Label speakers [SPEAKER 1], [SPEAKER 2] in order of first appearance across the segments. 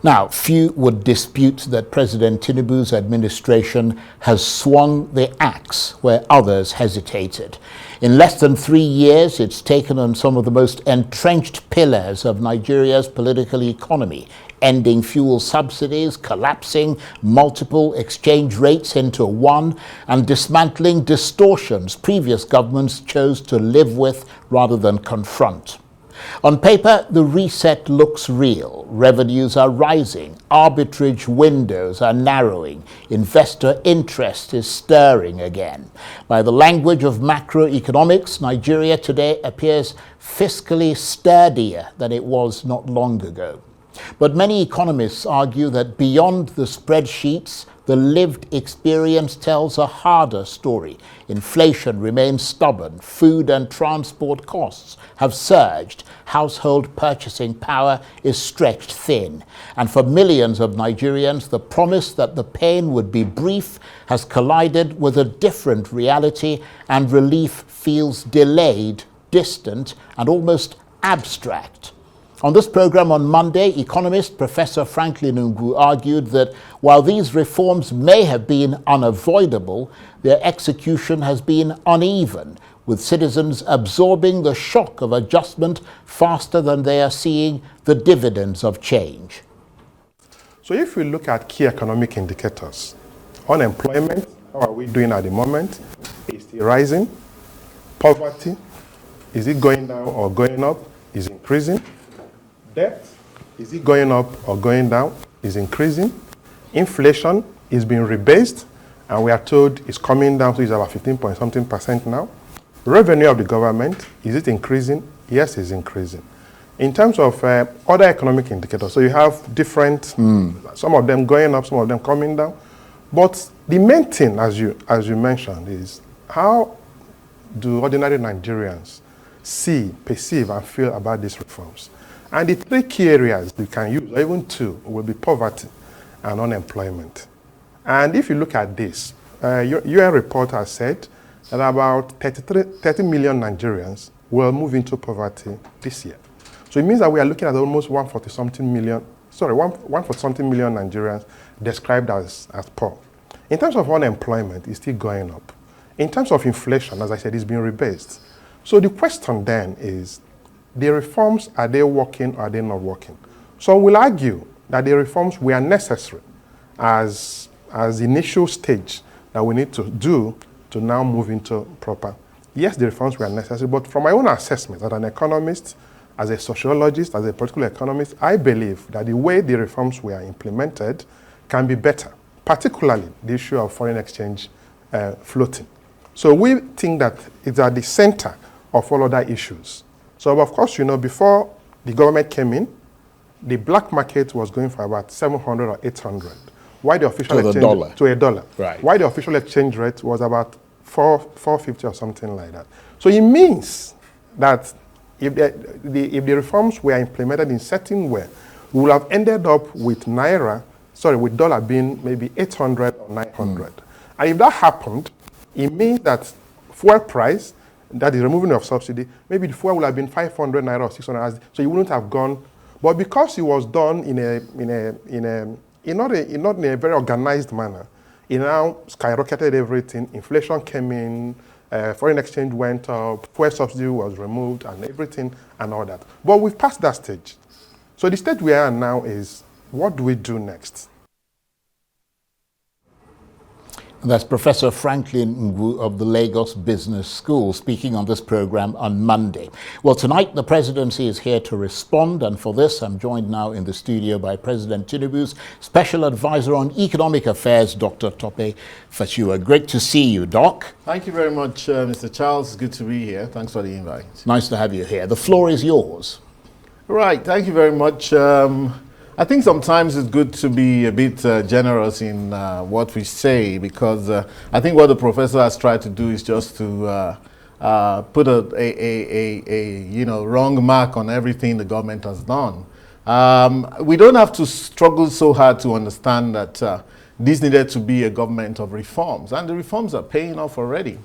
[SPEAKER 1] Now, few would dispute that President Tinubu's administration has swung the axe where others hesitated. In less than 3 years, it's taken on some of the most entrenched pillars of Nigeria's political economy, ending fuel subsidies, collapsing multiple exchange rates into one, and dismantling distortions previous governments chose to live with rather than confront. On paper, the reset looks real. Revenues are rising, arbitrage windows are narrowing, investor interest is stirring again. By the language of macroeconomics, Nigeria today appears fiscally sturdier than it was not long ago. But many economists argue that beyond the spreadsheets, the lived experience tells a harder story. Inflation remains stubborn, food and transport costs have surged, household purchasing power is stretched thin. And for millions of Nigerians, the promise that the pain would be brief has collided with a different reality, and relief feels delayed, distant, and almost abstract. On this program on Monday, economist Professor Franklin Ngwu argued that while these reforms may have been unavoidable, their execution has been uneven, with citizens absorbing the shock of adjustment faster than they are seeing the dividends of change.
[SPEAKER 2] So if we look at key economic indicators, unemployment, how are we doing at the moment? Is it rising? Poverty, is it going down or going up? Is it increasing? Debt, is it going up or going down? Is increasing. Inflation is being rebased, and we are told it's coming down, so it's about 15-point-something% now. Revenue of the government, is it increasing? Yes, it's increasing. In terms of other economic indicators, so you have different, some of them going up, some of them coming down. But the main thing, as you mentioned, is how do ordinary Nigerians see, perceive, and feel about these reforms? And the 3 key areas you can use, or even 2, will be poverty and unemployment. And if you look at this, UN report has said that about 30 million Nigerians will move into poverty this year. So it means that we are looking at almost 140-something million Nigerians described as poor. In terms of unemployment, it's still going up. In terms of inflation, as I said, it's being rebased. So the question then is, the reforms, are they working or are they not working? Some will argue that the reforms were necessary as the initial stage that we need to do to now move into proper. Yes, the reforms were necessary, but from my own assessment as an economist, as a sociologist, as a political economist, I believe that the way the reforms were implemented can be better, particularly the issue of foreign exchange floating. So we think that it's at the center of all other issues. So, of course, before the government came in, the black market was going for about 700 or 800. Why the official exchange to a dollar?
[SPEAKER 1] Right.
[SPEAKER 2] Why the official exchange rate was about 450 or something like that. So it means that if the reforms were implemented in certain way, we would have ended up with with dollar being maybe 800 or 900. And if that happened, it means that fuel price, that is removing of subsidy, maybe the fuel would have been 500 naira or 600, so you wouldn't have gone. But because it was done not in a very organized manner, it now skyrocketed everything. Inflation came in, foreign exchange went up, fuel subsidy was removed, and everything and all that. But we've passed that stage. So the stage we are now is, what do we do next?
[SPEAKER 1] That's Professor Franklin Ngwu of the Lagos Business School speaking on this program on Monday. Well, tonight the presidency is here to respond, and for this I'm joined now in the studio by President Tinubu's Special Advisor on Economic Affairs, Dr. Tope Fasua. Great to see you, Doc.
[SPEAKER 3] Thank you very much, Mr. Charles. Good to be here. Thanks for the invite.
[SPEAKER 1] Nice to have you here. The floor is yours.
[SPEAKER 3] Right. Thank you very much. I think sometimes it's good to be a bit generous in what we say, because I think what the professor has tried to do is just to put a wrong mark on everything the government has done. We don't have to struggle so hard to understand that this needed to be a government of reforms, and the reforms are paying off already.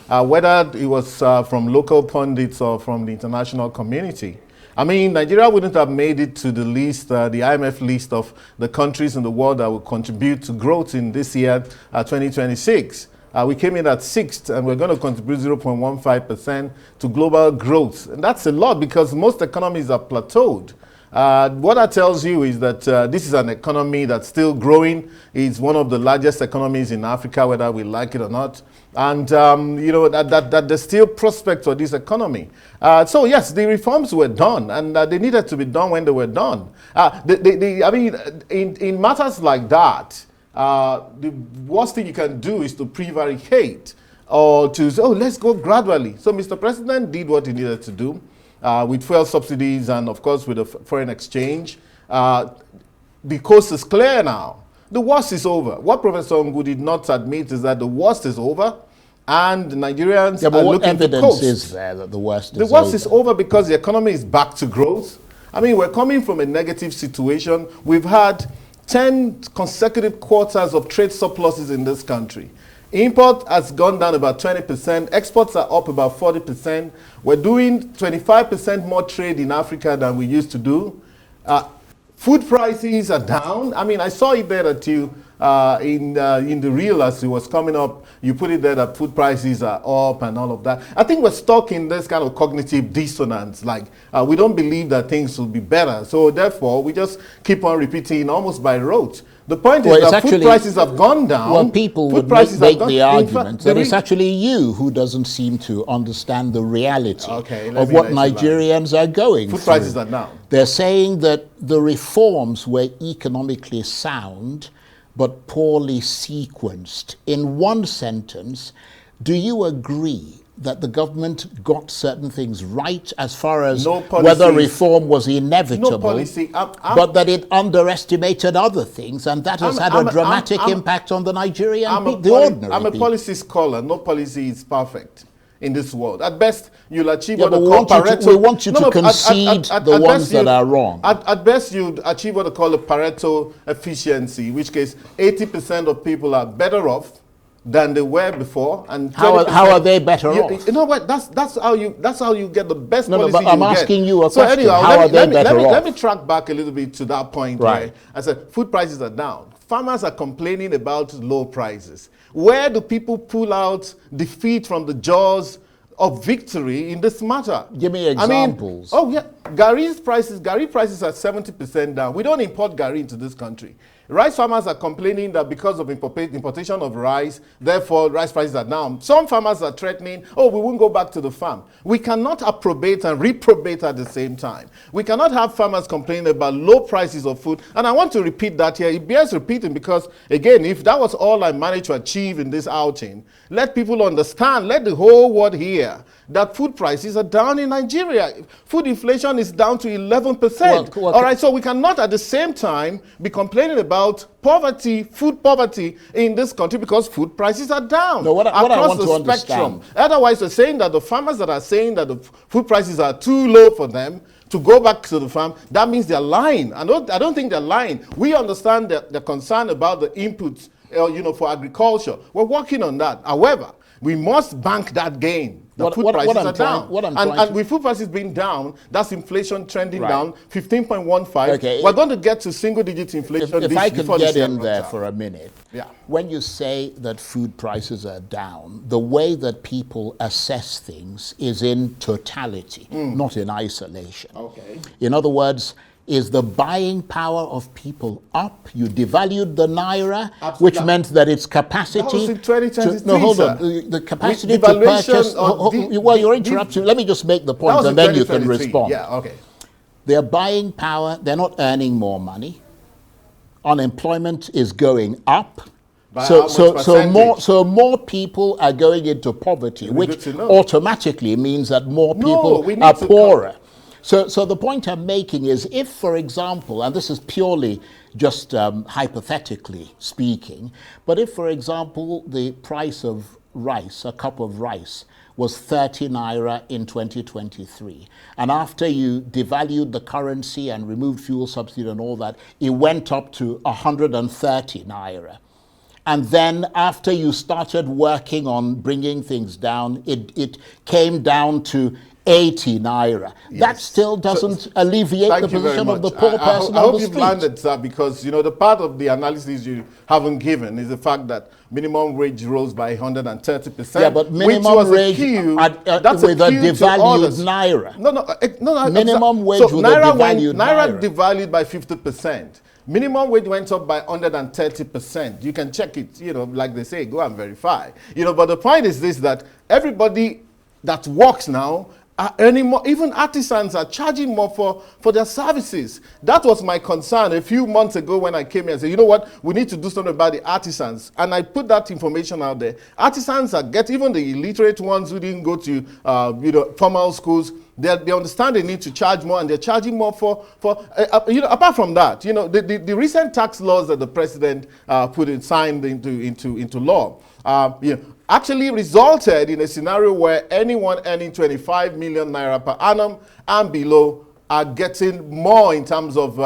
[SPEAKER 3] Whether it was from local pundits or from the international community, I mean, Nigeria wouldn't have made it to the list, the IMF list of the countries in the world that will contribute to growth in this year, 2026. We came in at 6th, and we're going to contribute 0.15% to global growth. And that's a lot because most economies are plateaued. What that tells you is that this is an economy that's still growing. It's one of the largest economies in Africa, whether we like it or not. And, you know, that there's still prospects for this economy. So, yes, the reforms were done, and they needed to be done when they were done. I mean, in matters like that, the worst thing you can do is to prevaricate or to say, oh, let's go gradually. So Mr. President did what he needed to do with fuel subsidies and, of course, with the foreign exchange. The coast is clear now. The worst is over. What Professor Ngu did not admit is that the worst is over and Nigerians are looking to coast.
[SPEAKER 1] Evidence is there that the worst is over?
[SPEAKER 3] The worst is over because the economy is back to growth. I mean, we're coming from a negative situation. We've had 10 consecutive quarters of trade surpluses in this country. Import has gone down about 20%. Exports are up about 40%. We're doing 25% more trade in Africa than we used to do. Food prices are down. I mean, I saw it there that you, in the reel as it was coming up, you put it there that food prices are up and all of that. I think we're stuck in this kind of cognitive dissonance. Like, we don't believe that things will be better. So therefore, we just keep on repeating almost by rote. The point is that food prices have gone down.
[SPEAKER 1] Well, people would make the argument that it's actually you who doesn't seem to understand the reality of what Nigerians are going through.
[SPEAKER 3] Food prices are down.
[SPEAKER 1] They're saying that the reforms were economically sound but poorly sequenced. In one sentence, do you agree that the government got certain things right as far as whether reform was inevitable, but that it underestimated other things, and that has had a dramatic impact on the Nigerian people, the ordinary people?
[SPEAKER 3] I'm a policy scholar. No policy is perfect in this world. At best, you'll achieve what they call Pareto.
[SPEAKER 1] We want you to concede the ones that are wrong.
[SPEAKER 3] At best, you'd achieve what they call a Pareto efficiency, in which case 80% of people are better off than they were before, and
[SPEAKER 1] how are they better off?
[SPEAKER 3] You know what? That's how you get the best policy.
[SPEAKER 1] No, but I'm asking you a question.
[SPEAKER 3] Anyhow,
[SPEAKER 1] how are they better off?
[SPEAKER 3] Let me track back a little bit to that point.
[SPEAKER 1] Right.
[SPEAKER 3] I said food prices are down. Farmers are complaining about low prices. Where do people pull out defeat from the jaws of victory in this matter?
[SPEAKER 1] Give me examples.
[SPEAKER 3] I mean, oh yeah, Gary prices are 70% down. We don't import Gary into this country. Rice farmers are complaining that because of importation of rice, therefore rice prices are down. Some farmers are threatening, oh, we won't go back to the farm. We cannot approbate and reprobate at the same time. We cannot have farmers complaining about low prices of food. And I want to repeat that here. It bears repeating because, again, if that was all I managed to achieve in this outing, let people understand, let the whole world hear that food prices are down in Nigeria. Food inflation is down to 11%. All right, so we cannot at the same time be complaining about poverty, food poverty in this country because food prices are down
[SPEAKER 1] what I want to understand.
[SPEAKER 3] Otherwise, we're saying that the farmers that are saying that the food prices are too low for them to go back to the farm, that means they're lying. I don't think they're lying. We understand that they're concerned about the inputs, for agriculture. We're working on that. However, we must bank that gain. The food prices are down. And with food prices being down, that's inflation trending down, 15.15.
[SPEAKER 1] Okay.
[SPEAKER 3] We're going to get to single-digit inflation.
[SPEAKER 1] If I could get in there for a minute.
[SPEAKER 3] Yeah.
[SPEAKER 1] When you say that food prices are down, the way that people assess things is in totality, not in isolation.
[SPEAKER 3] Okay.
[SPEAKER 1] In other words, is the buying power of people up? You devalued the naira, which meant that its capacity...
[SPEAKER 3] That was in 2023,
[SPEAKER 1] no, hold on. The capacity to purchase... well, you're interrupting. Let me just make the point and then you can respond.
[SPEAKER 3] Yeah, okay.
[SPEAKER 1] Their buying power, they're not earning more money. Unemployment is going up. So more people are going into poverty, which automatically means that more people are poorer. So the point I'm making is if, for example, and this is purely just hypothetically speaking, but if, for example, the price of rice, a cup of rice, was 30 naira in 2023, and after you devalued the currency and removed fuel subsidy and all that, it went up to 130 naira. And then after you started working on bringing things down, it came down to 80 naira. That still doesn't alleviate the
[SPEAKER 3] Thank you very
[SPEAKER 1] position of the
[SPEAKER 3] much.
[SPEAKER 1] poor person
[SPEAKER 3] I
[SPEAKER 1] on
[SPEAKER 3] hope
[SPEAKER 1] the
[SPEAKER 3] you've
[SPEAKER 1] street.
[SPEAKER 3] landed, sir, because the part of the analysis you haven't given is the fact that minimum wage rose by 130%.
[SPEAKER 1] Yeah, but minimum wage
[SPEAKER 3] that's
[SPEAKER 1] with a
[SPEAKER 3] cue to
[SPEAKER 1] devalued
[SPEAKER 3] others.
[SPEAKER 1] naira.
[SPEAKER 3] No.
[SPEAKER 1] Minimum wage with a devalued
[SPEAKER 3] Naira
[SPEAKER 1] naira.
[SPEAKER 3] devalued by 50%. Minimum wage went up by 130%. You can check it, like they say, go and verify. But the point is this, that everybody that works now are earning more. Even artisans are charging more for their services. That was my concern a few months ago when I came here and said, you know what, we need to do something about the artisans. And I put that information out there. Artisans are even the illiterate ones who didn't go to formal schools. They understand they need to charge more, and they're charging more for apart from that, the recent tax laws that the president signed into law, actually resulted in a scenario where anyone earning 25 million naira per annum and below are getting more in terms of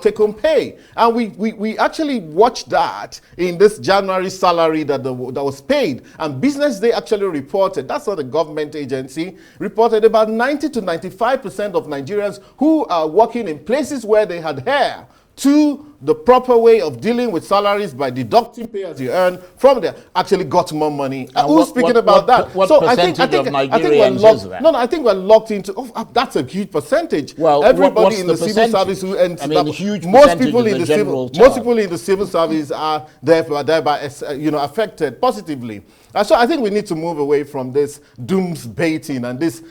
[SPEAKER 3] take-home pay. And we actually watched that in this January salary that was paid. And Business Day actually reported, that's not a government agency, reported about 90 to 95% of Nigerians who are working in places where they had hair to the proper way of dealing with salaries by deducting pay as you earn from there actually got more money. Who's speaking about that?
[SPEAKER 1] What percentage of Nigerians is that?
[SPEAKER 3] No, I think we're locked into. That's a huge percentage.
[SPEAKER 1] Well,
[SPEAKER 3] everybody in the civil service who earns. Most people in the civil service are thereby affected positively. And so I think we need to move away from this doomsbaiting and this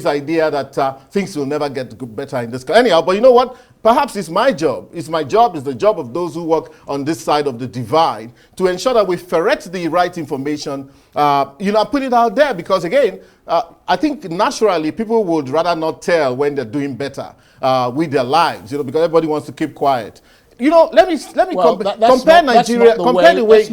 [SPEAKER 3] idea that things will never get better in this country. Anyhow, but you know what? Perhaps it's my job. It's the job of those who work on this side of the divide to ensure that we ferret the right information, put it out there, because again, I think naturally people would rather not tell when they're doing better with their lives, because everybody wants to keep quiet. Let me compare Nigeria. Compare the way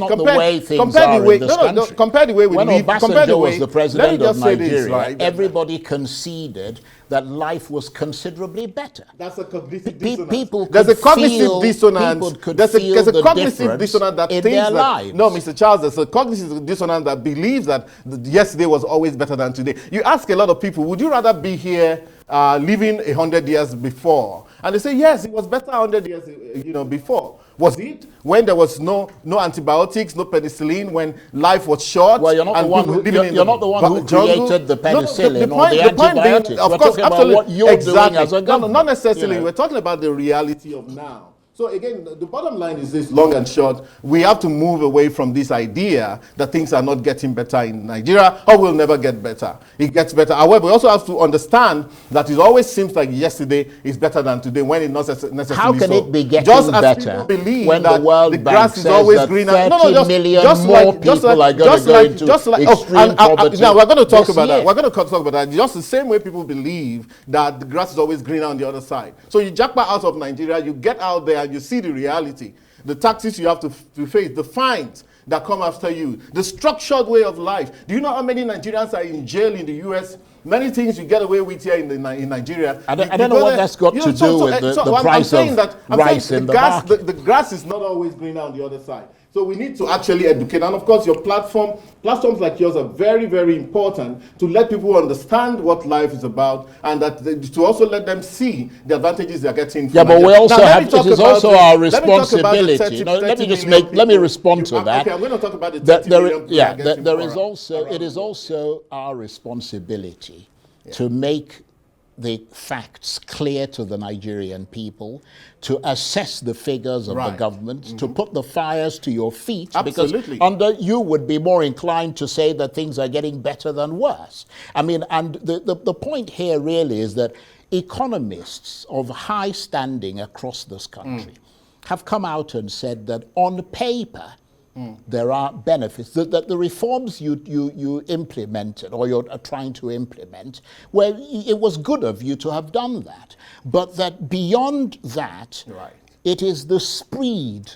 [SPEAKER 3] we
[SPEAKER 1] when
[SPEAKER 3] live.
[SPEAKER 1] Obasanjo was the president of Nigeria,
[SPEAKER 3] right?
[SPEAKER 1] Everybody conceded that life was considerably better.
[SPEAKER 3] That's a cognitive dissonance.
[SPEAKER 1] People
[SPEAKER 3] there's a cognitive dissonance.
[SPEAKER 1] People could
[SPEAKER 3] There's a cognitive dissonance that
[SPEAKER 1] in
[SPEAKER 3] thinks
[SPEAKER 1] their
[SPEAKER 3] that
[SPEAKER 1] lives.
[SPEAKER 3] no, Mr. Charles, there's a cognitive dissonance that believes that yesterday was always better than today. You ask a lot of people, would you rather be here living 100 years before? And they say, yes, it was better 100 years before. Was it? When there was no antibiotics, no penicillin, when life was short?
[SPEAKER 1] Well, you're not the one who created the penicillin or the antibiotics.
[SPEAKER 3] Being, of
[SPEAKER 1] We're
[SPEAKER 3] course,
[SPEAKER 1] talking about what you're doing as a government.
[SPEAKER 3] No, not necessarily. We're talking about the reality of now. So again, the bottom line is this, long and short, we have to move away from this idea that things are not getting better in Nigeria or will never get better. It gets better. However, we also have to understand that it always seems like yesterday is better than today when it's not necessarily so.
[SPEAKER 1] How can it be getting
[SPEAKER 3] just
[SPEAKER 1] better
[SPEAKER 3] when
[SPEAKER 1] the World Bank
[SPEAKER 3] grass is
[SPEAKER 1] says
[SPEAKER 3] always
[SPEAKER 1] that
[SPEAKER 3] greener?
[SPEAKER 1] 30 million more people are going to go into extreme poverty?
[SPEAKER 3] Now, we're going to talk about that. We're going to talk about that. Just the same way people believe that the grass is always greener on the other side. So you jackpot out of Nigeria, you get out there and you see the reality. The taxes you have to face, the fines that come after you, the structured way of life. Do you know how many Nigerians are in jail in the US? Many things you get away with here in Nigeria.
[SPEAKER 1] I don't know what that's got to do with the price of rice in the market.
[SPEAKER 3] The grass is not always greener on the other side. So we need to actually educate. And of course, your platforms like yours are very, very important to let people understand what life is about, and to also let them see the advantages they're getting from
[SPEAKER 1] but we also
[SPEAKER 3] it
[SPEAKER 1] is also our responsibility. Let me respond to that.
[SPEAKER 3] Okay, I'm going to talk about the 30 million.
[SPEAKER 1] It is also our responsibility to make the facts clear to the Nigerian people, to assess the figures of the government, to put the fires to your feet.
[SPEAKER 3] Absolutely.
[SPEAKER 1] Because you would be more inclined to say that things are getting better than worse. I mean, and the point here really is that economists of high standing across this country have come out and said that on paper, there are benefits, that the reforms you implemented or you're trying to implement, well, it was good of you to have done that. But that beyond that, it is the speed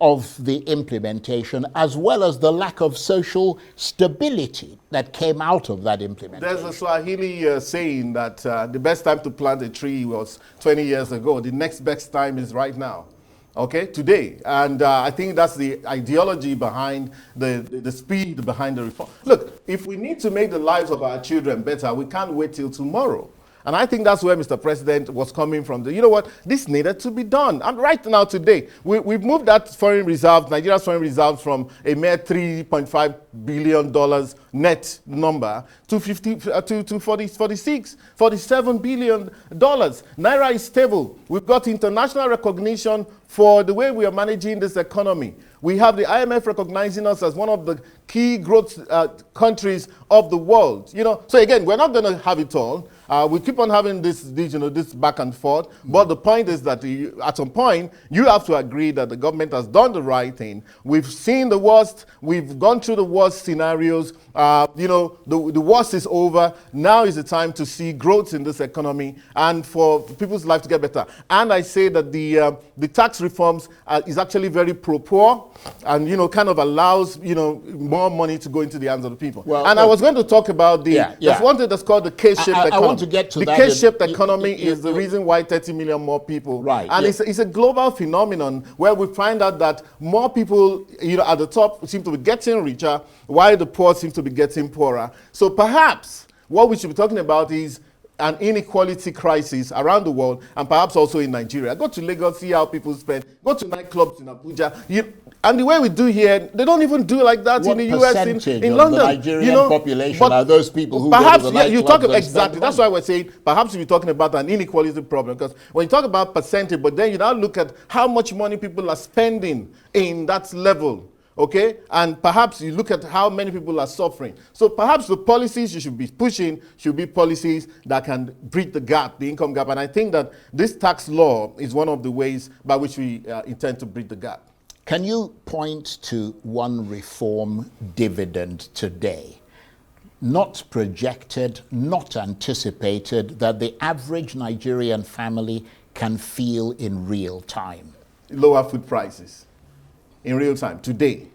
[SPEAKER 1] of the implementation as well as the lack of social stability that came out of that implementation.
[SPEAKER 3] There's a Swahili saying that the best time to plant a tree was 20 years ago. The next best time is right now. Okay, today. And I think that's the ideology behind the speed behind the reform. Look, if we need to make the lives of our children better, we can't wait till tomorrow. And I think that's where Mr. President was coming from. You know what? This needed to be done. And right now, today, we've moved that foreign reserve, Nigeria's foreign reserves, from a mere $3.5 billion net number to 47 billion dollars. Naira is stable. We've got international recognition for the way we are managing this economy. We have the IMF recognizing us as one of the key growth countries of the world. You know, so again, we're not going to have it all. We keep on having this back and forth. But the point is that at some point, you have to agree that the government has done the right thing. We've seen the worst. We've gone through the worst scenarios. You know, the worst is over. Now is the time to see growth in this economy and for people's life to get better. And I say that the tax reforms is actually very pro-poor and, you know, kind of allows, you know, more money to go into the hands of the people. Well, and I was going to talk about there's one thing that's called the K-shaped economy.
[SPEAKER 1] I want to get to
[SPEAKER 3] the
[SPEAKER 1] that.
[SPEAKER 3] The K-shaped economy is the reason why 30 million more people.
[SPEAKER 1] Right.
[SPEAKER 3] And it's a global phenomenon where we find out that more people, you know, at the top seem to be getting richer, while the poor seem to be getting poorer. So perhaps what we should be talking about is an inequality crisis around the world, and perhaps also in Nigeria. Go to Lagos, see how people spend. Go to nightclubs in Abuja. And the way we do here, they don't even do like that in the US, in London.
[SPEAKER 1] The Nigerian
[SPEAKER 3] you know,
[SPEAKER 1] population are those people who
[SPEAKER 3] perhaps,
[SPEAKER 1] go to the
[SPEAKER 3] you talk
[SPEAKER 1] exactly.
[SPEAKER 3] That's why we're saying perhaps we're talking about an inequality problem, because when you talk about percentage, but then you now look at how much money people are spending in that level. Okay, and perhaps you look at how many people are suffering. So perhaps the policies you should be pushing should be policies that can bridge the gap, the income gap. And I think that this tax law is one of the ways by which we intend to bridge the gap.
[SPEAKER 1] Can you point to one reform dividend today, not projected, not anticipated, that the average Nigerian family can feel in real time?
[SPEAKER 3] Lower food prices. In real time, today,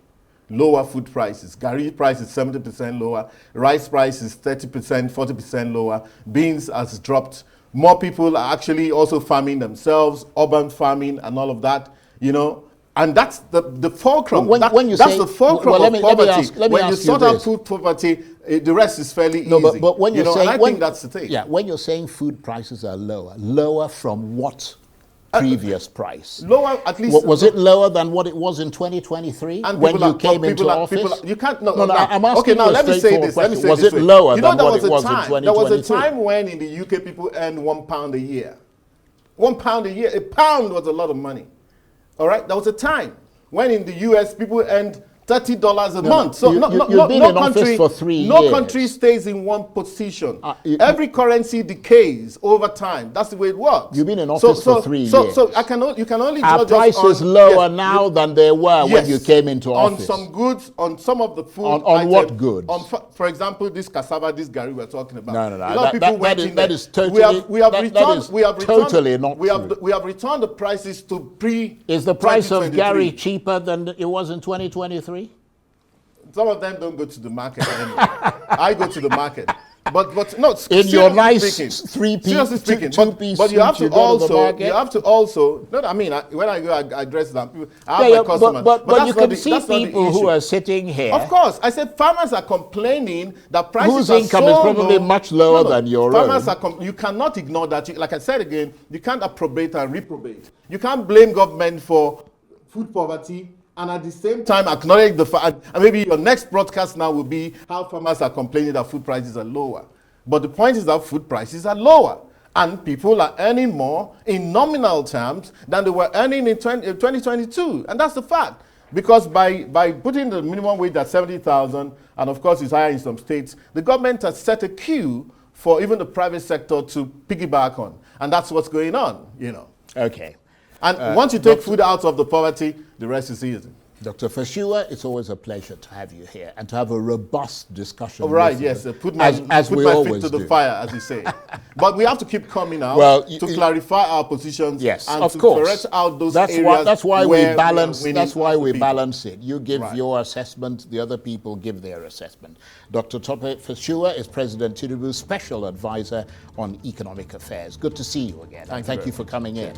[SPEAKER 3] lower food prices. Garri price is 70% lower. Rice price is 30%, 40% lower. Beans has dropped. More people are actually also farming themselves, urban farming and all of that, you know. And that's the fulcrum. That's the fulcrum of poverty. When you sort out food poverty, the rest is fairly easy.
[SPEAKER 1] But when you're saying,
[SPEAKER 3] I think that's the thing.
[SPEAKER 1] Yeah, when you're saying food prices are lower from what previous price?
[SPEAKER 3] Lower, at least.
[SPEAKER 1] Was it lower than what it was in 2023 when you came into office?
[SPEAKER 3] You can't. No.
[SPEAKER 1] I'm asking
[SPEAKER 3] okay, now let me say this.
[SPEAKER 1] Was it lower than what it was in 2023?
[SPEAKER 3] There was a time when in the UK people earned £1 a year. £1 a year. A pound was a lot of money. All right, there was a time when in the US people earned $30 a month. So
[SPEAKER 1] you've been in office for 3 years.
[SPEAKER 3] No country stays in one position. Every currency decays over time. That's the way it works.
[SPEAKER 1] You've been in office for 3 years.
[SPEAKER 3] So you can only
[SPEAKER 1] judge prices lower now than they were when you came into office.
[SPEAKER 3] On some goods, on some of the food.
[SPEAKER 1] On what goods?
[SPEAKER 3] For example, this cassava, this garri we're talking about.
[SPEAKER 1] No.
[SPEAKER 3] That
[SPEAKER 1] is totally. We
[SPEAKER 3] have returned the prices to pre.
[SPEAKER 1] Is the price of garri cheaper than it was in 2023?
[SPEAKER 3] Some of them don't go to the market anymore. I go to the market. But no,
[SPEAKER 1] in your nice
[SPEAKER 3] seriously speaking,
[SPEAKER 1] two-piece
[SPEAKER 3] but you have to also, no, I mean, when I go, I address them. I have my customers.
[SPEAKER 1] But you can see people who are sitting here.
[SPEAKER 3] Of course, I said farmers are complaining that prices are
[SPEAKER 1] whose income is probably much lower than your own.
[SPEAKER 3] You cannot ignore that. Like I said again, you can't approbate and reprobate. You can't blame government for food poverty and at the same time acknowledge the fact, and maybe your next broadcast now will be how farmers are complaining that food prices are lower. But the point is that food prices are lower, and people are earning more in nominal terms than they were earning in 2022, and that's the fact. Because by putting the minimum wage at 70,000, and of course it's higher in some states, the government has set a queue for even the private sector to piggyback on, and that's what's going on, you know.
[SPEAKER 1] Okay.
[SPEAKER 3] And once you take food out of the poverty, the rest is easy.
[SPEAKER 1] Dr. Fasua, it's always a pleasure to have you here and to have a robust discussion.
[SPEAKER 3] Right, yes. Put my feet to the fire, as you say. But we have to keep coming out to clarify our positions and to correct out those areas.
[SPEAKER 1] That's why we balance. That's why we balance it. You give your assessment, the other people give their assessment. Dr. Tope Fasua is President Tinubu's special advisor on economic affairs. Good to see you again. Thank you for coming in.